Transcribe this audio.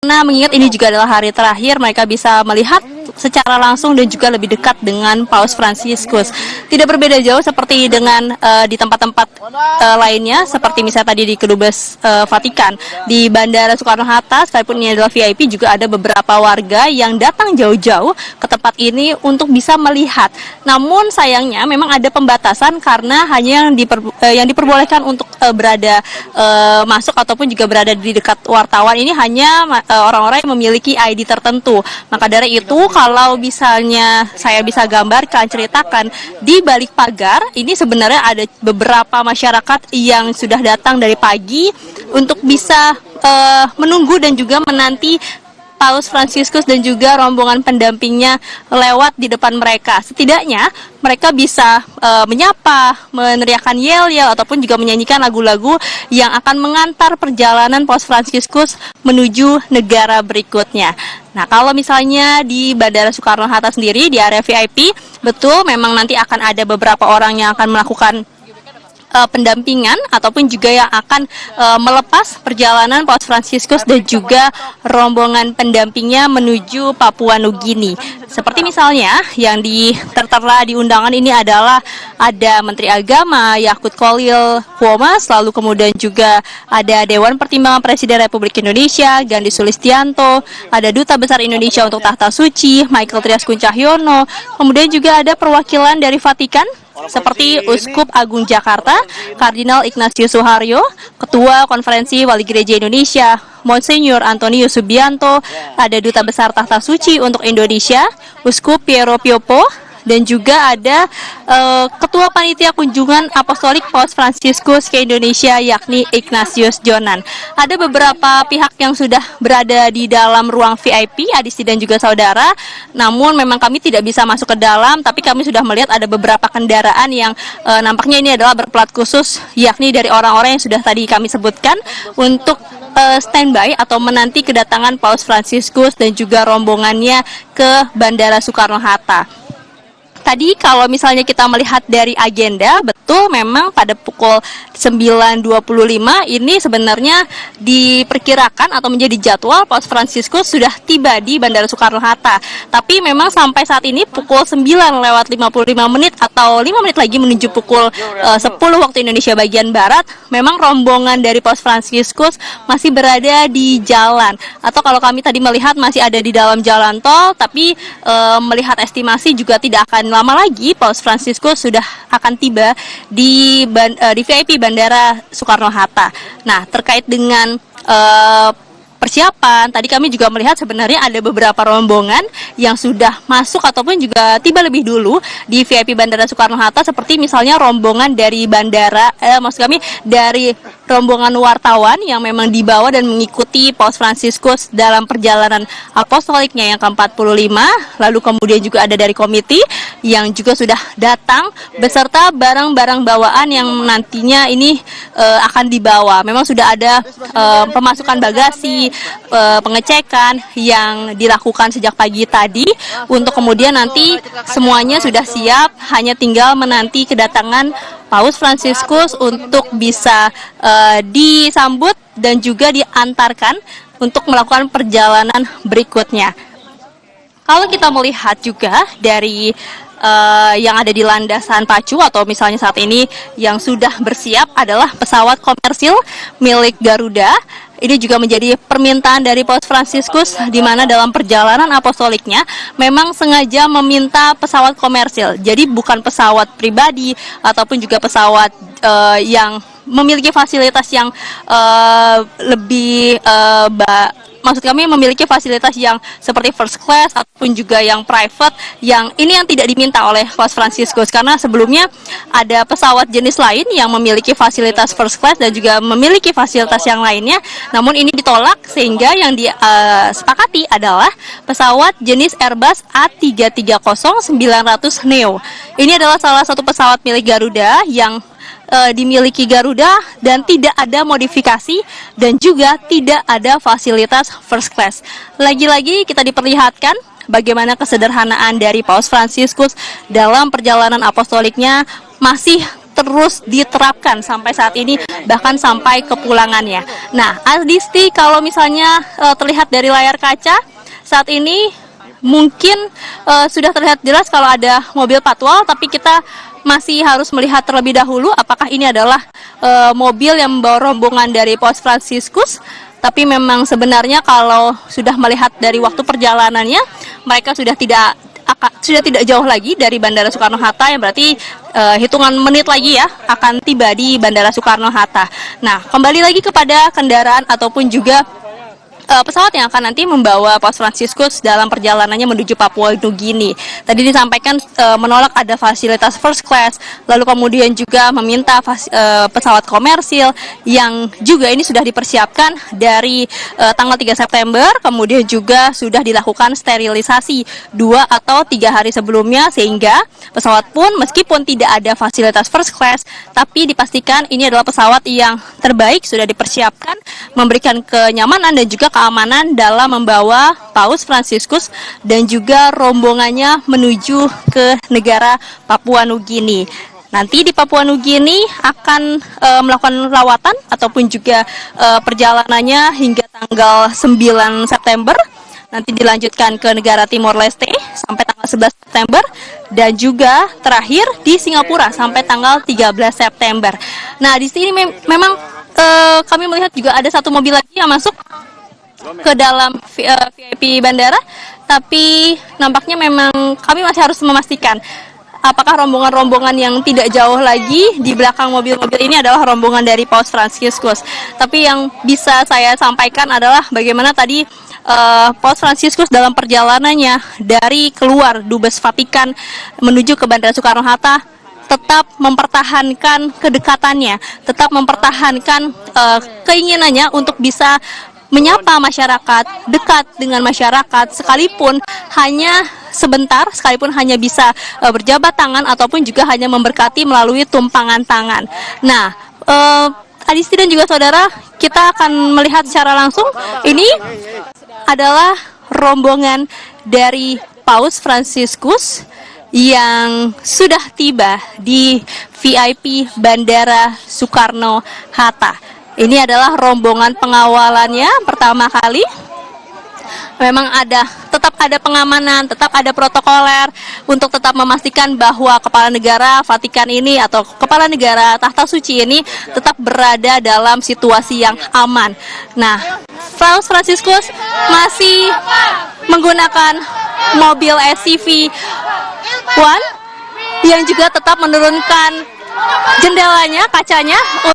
Karena mengingat ini juga adalah hari terakhir mereka bisa melihat secara langsung dan juga lebih dekat dengan Paus Fransiskus. Tidak berbeda jauh seperti dengan di tempat-tempat lainnya, seperti misalnya tadi di Kedubes Vatikan, di Bandara Soekarno-Hatta, sekalipun ini adalah VIP, juga ada beberapa warga yang datang jauh-jauh ke tempat ini untuk bisa melihat. Namun sayangnya memang ada pembatasan karena hanya yang diperbolehkan untuk berada masuk ataupun juga berada di dekat wartawan ini hanya orang-orang yang memiliki ID tertentu. Maka dari itu kalau misalnya saya bisa gambarkan, ceritakan di balik pagar ini sebenarnya ada beberapa masyarakat yang sudah datang dari pagi untuk bisa menunggu dan juga menanti Paus Fransiskus dan juga rombongan pendampingnya lewat di depan mereka. Setidaknya mereka bisa menyapa, meneriakkan yel-yel ataupun juga menyanyikan lagu-lagu yang akan mengantar perjalanan Paus Fransiskus menuju negara berikutnya. Nah, kalau misalnya di Bandara Soekarno-Hatta sendiri di area VIP, betul memang nanti akan ada beberapa orang yang akan melakukan pendampingan ataupun juga yang akan melepas perjalanan Paus Fransiskus dan juga rombongan pendampingnya menuju Papua Nugini. Seperti misalnya yang tertera di undangan ini adalah ada Menteri Agama Yakut Khalil Quomas, lalu kemudian juga ada Dewan Pertimbangan Presiden Republik Indonesia Gandhi Sulistianto, ada Duta Besar Indonesia untuk Tahta Suci Michael Triaskun Cahyono, kemudian juga ada perwakilan dari Vatikan seperti Uskup Agung Jakarta, Kardinal Ignatius Suharyo, Ketua Konferensi Wali Gereja Indonesia, Monsinyur Antonius Subianto, ada Duta Besar Tahta Suci untuk Indonesia, Uskup Piero Piopo, dan juga ada Ketua Panitia Kunjungan Apostolik Paus Fransiskus ke Indonesia yakni Ignatius Jonan. Ada beberapa pihak yang sudah berada di dalam ruang VIP, Adisti dan juga saudara, namun memang kami tidak bisa masuk ke dalam, tapi kami sudah melihat ada beberapa kendaraan yang nampaknya ini adalah berplat khusus, yakni dari orang-orang yang sudah tadi kami sebutkan untuk standby atau menanti kedatangan Paus Fransiskus dan juga rombongannya ke Bandara Soekarno-Hatta. Tadi kalau misalnya kita melihat dari agenda, betul memang pada pukul 9.25 ini sebenarnya diperkirakan atau menjadi jadwal Paus Fransiskus sudah tiba di Bandara Soekarno-Hatta. Tapi memang sampai saat ini pukul 9:55 atau 5 menit lagi menuju pukul 10 waktu Indonesia bagian Barat, memang rombongan dari Paus Fransiskus masih berada di jalan. Atau kalau kami tadi melihat masih ada di dalam jalan tol, tapi melihat estimasi juga tidak akan lama lagi Paus Fransiskus sudah akan tiba di VIP Bandara Soekarno-Hatta. Nah, terkait dengan persiapan, tadi kami juga melihat sebenarnya ada beberapa rombongan yang sudah masuk ataupun juga tiba lebih dulu di VIP Bandara Soekarno-Hatta, seperti misalnya rombongan dari dari rombongan wartawan yang memang dibawa dan mengikuti Paus Fransiskus dalam perjalanan apostoliknya yang ke-45, lalu kemudian juga ada dari komite yang juga sudah datang beserta barang-barang bawaan yang nantinya ini akan dibawa. Memang sudah ada pemasukan bagasi, pengecekan yang dilakukan sejak pagi tadi untuk kemudian nanti semuanya sudah siap, hanya tinggal menanti kedatangan Paus Fransiskus untuk bisa disambut dan juga diantarkan untuk melakukan perjalanan berikutnya. Kalau kita melihat juga dari yang ada di landasan pacu atau misalnya saat ini yang sudah bersiap adalah pesawat komersil milik Garuda. Ini juga menjadi permintaan dari Paus Fransiskus, di mana dalam perjalanan apostoliknya memang sengaja meminta pesawat komersil. Jadi bukan pesawat pribadi ataupun juga pesawat yang memiliki fasilitas yang lebih maksud kami memiliki fasilitas yang seperti first class ataupun juga yang private, yang ini yang tidak diminta oleh Paus Fransiskus, karena sebelumnya ada pesawat jenis lain yang memiliki fasilitas first class dan juga memiliki fasilitas yang lainnya, namun ini ditolak sehingga yang disepakati adalah pesawat jenis Airbus A330-900 Neo. Ini adalah salah satu pesawat milik Garuda yang dimiliki Garuda dan tidak ada modifikasi dan juga tidak ada fasilitas first class. Lagi-lagi kita diperlihatkan bagaimana kesederhanaan dari Paus Fransiskus dalam perjalanan apostoliknya masih terus diterapkan sampai saat ini, bahkan sampai kepulangannya. Nah, Adisti, kalau misalnya terlihat dari layar kaca saat ini mungkin sudah terlihat jelas kalau ada mobil patwal, tapi kita masih harus melihat terlebih dahulu apakah ini adalah mobil yang membawa rombongan dari Paus Fransiskus. Tapi memang sebenarnya kalau sudah melihat dari waktu perjalanannya, mereka sudah tidak jauh lagi dari Bandara Soekarno-Hatta, yang berarti hitungan menit lagi ya akan tiba di Bandara Soekarno-Hatta. Nah, kembali lagi kepada kendaraan ataupun juga pesawat yang akan nanti membawa Paus Fransiskus dalam perjalanannya menuju Papua Nugini. Tadi disampaikan menolak ada fasilitas first class, lalu kemudian juga meminta pesawat komersil yang juga ini sudah dipersiapkan dari tanggal 3 September, kemudian juga sudah dilakukan sterilisasi 2 atau 3 hari sebelumnya, sehingga pesawat pun meskipun tidak ada fasilitas first class, tapi dipastikan ini adalah pesawat yang terbaik, sudah dipersiapkan memberikan kenyamanan dan juga keamanan dalam membawa Paus Fransiskus dan juga rombongannya menuju ke negara Papua Nugini. Nanti di Papua Nugini akan melakukan lawatan ataupun juga perjalanannya hingga tanggal 9 September. Nanti dilanjutkan ke negara Timor Leste sampai tanggal 11 September dan juga terakhir di Singapura sampai tanggal 13 September. Nah, di sini memang kami melihat juga ada satu mobil lagi yang masuk ke dalam VIP bandara, tapi nampaknya memang kami masih harus memastikan apakah rombongan-rombongan yang tidak jauh lagi di belakang mobil-mobil ini adalah rombongan dari Paus Fransiskus. Tapi yang bisa saya sampaikan adalah bagaimana tadi Paus Fransiskus dalam perjalanannya dari keluar Dubes Vatikan menuju ke Bandara Soekarno-Hatta tetap mempertahankan kedekatannya, tetap mempertahankan keinginannya untuk bisa menyapa masyarakat, dekat dengan masyarakat, sekalipun hanya sebentar, sekalipun hanya bisa berjabat tangan ataupun juga hanya memberkati melalui tumpangan tangan. Nah, Adisti dan juga saudara, kita akan melihat secara langsung ini adalah rombongan dari Paus Fransiskus yang sudah tiba di VIP Bandara Soekarno-Hatta. Ini adalah rombongan pengawalannya pertama kali. Memang tetap ada pengamanan, tetap ada protokoler untuk tetap memastikan bahwa kepala negara Vatikan ini atau kepala negara Tahta Suci ini tetap berada dalam situasi yang aman. Nah, Paus Fransiskus masih menggunakan mobil SCV One yang juga tetap menurunkan jendelanya, kacanya